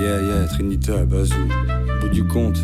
Yeah, Trinita, Bazou, au bout du compte.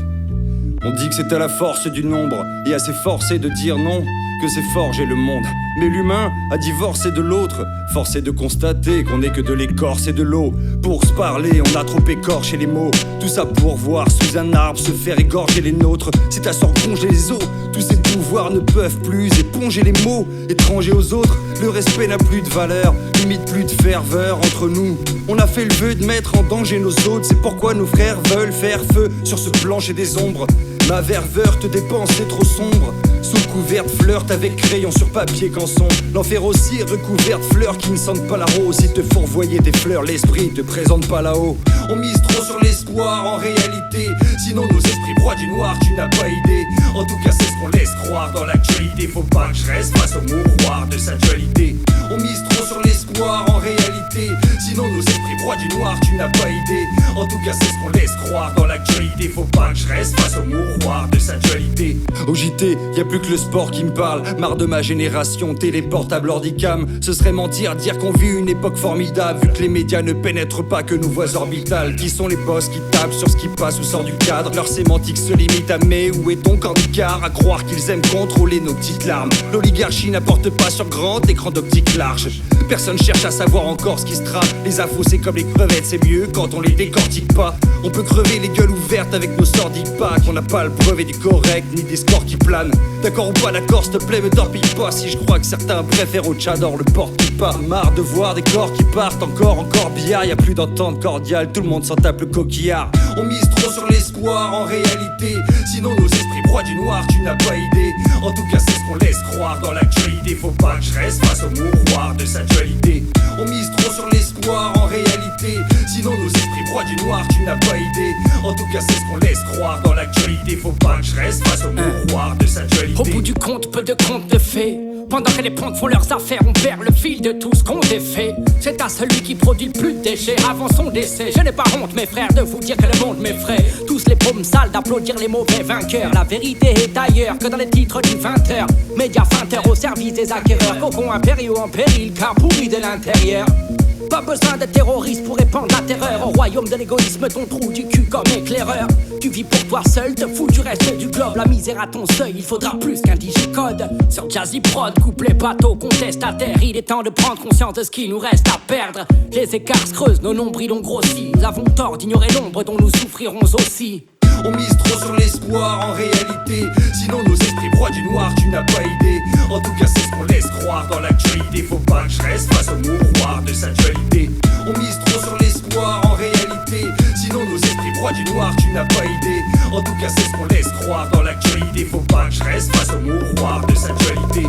On dit que c'est à la force du nombre et à ses forcés de dire non que c'est forger le monde. Mais l'humain a divorcé de l'autre. Force est de constater qu'on n'est que de l'écorce et de l'eau. Pour se parler, on a trop écorché les mots. Tout ça pour voir sous un arbre se faire égorger les nôtres. C'est à s'enconger les os. Tous ces pouvoirs ne peuvent plus éponger les mots. Étrangers aux autres, le respect n'a plus de valeur. Limite plus de ferveur entre nous. On a fait le vœu de mettre en danger nos autres. C'est pourquoi nos frères veulent faire feu sur ce plancher des ombres. Ma verveur te dépense, c'est trop sombre. Sous couvert de flirte avec crayon sur papier canson. L'enfer aussi est recouvert de fleurs qui ne sentent pas la rose. Ils te font envoyer des fleurs, l'esprit te présente pas là-haut. On mise trop sur l'espoir en réalité. Sinon nos esprits broient du noir, tu n'as pas idée. En tout cas c'est ce qu'on laisse croire dans l'actualité. Faut pas que je reste face au mouroir de sa dualité. On mise trop sur l'espoir en réalité. Sinon nos esprits broient du noir, tu n'as pas idée. En tout cas c'est ce qu'on laisse croire dans l'actualité. Faut pas que je reste face au mouroir de sa dualité. Au JT, y a plus que le sport qui me parle. Marre de ma génération, téléportable ordicam. Ce serait mentir, dire qu'on vit une époque formidable. Vu que les médias ne pénètrent pas que nos voix orbitales. Qui sont les boss qui tapent sur ce qui passe ou sort du cadre. Leur sémantique se limite à mais où est ton corps d'Icare. À croire qu'ils aiment contrôler nos petites larmes. L'oligarchie n'apporte pas sur grand écran d'optique large. Personne cherche à savoir encore ce qui se trame. Les infos c'est comme les crevettes, c'est mieux quand on les décortique pas. On peut crever les gueules ouvertes avec nos sordides packs. On n'a pas le brevet du correct ni des scores qui planent. D'accord ou pas d'accord, s'il te plaît me torpille pas. Si je crois que certains préfèrent au tchador le porte qui part. Marre de voir des corps qui partent encore billard. Y'a plus d'entente cordiale, tout le monde s'en tape le coquillard. On mise trop sur l'espoir en réalité. Sinon nos esprits broient du noir, tu n'as pas idée. En tout cas c'est ce qu'on laisse croire dans l'actualité. Faut pas que je reste face au mouroir de sa dualité. On mise trop sur l'espoir en réalité. Sinon nos esprits broient du noir, tu n'as pas idée. En tout cas c'est ce qu'on laisse croire dans l'actualité. Faut pas que je reste face au mouroir de sa dualité. Au bout du compte, peu de contes de fées. Pendant que les pontes font leurs affaires, on perd le fil de tout ce qu'on défait. C'est à celui qui produit le plus de déchets avant son décès. Je n'ai pas honte, mes frères, de vous dire que le monde m'effraie. Tous les paumes sales d'applaudir les mauvais vainqueurs. La vérité est ailleurs que dans les titres du 20h. Médias feinteurs au service des acquéreurs. Cocons impériaux en péril car pourris de l'intérieur. Pas besoin de terroristes pour répandre la terreur. Au royaume de l'égoïsme, ton trou du cul comme éclaireur. Tu vis pour toi seul, te fous du reste du globe. La misère à ton seuil, il faudra plus qu'un digicode. Sur Jazzy Prod, coupe les bateaux, contestataires. Il est temps de prendre conscience de ce qu'il nous reste à perdre. Les écarts se creusent, nos nombrils ont grossi. Nous avons tort d'ignorer l'ombre dont nous souffrirons aussi. On mise trop sur l'espoir en réalité. Sinon nos esprits broient du noir, tu n'as pas idée. En tout cas c'est ce qu'on laisse croire dans l'actualité. Faut pas que je reste face au mouroir de sa dualité. On mise trop sur l'espoir en réalité. Sinon nos esprits broient du noir, tu n'as pas idée. En tout cas c'est ce qu'on laisse croire dans l'actualité. Faut pas que je reste face au mouroir de sa dualité.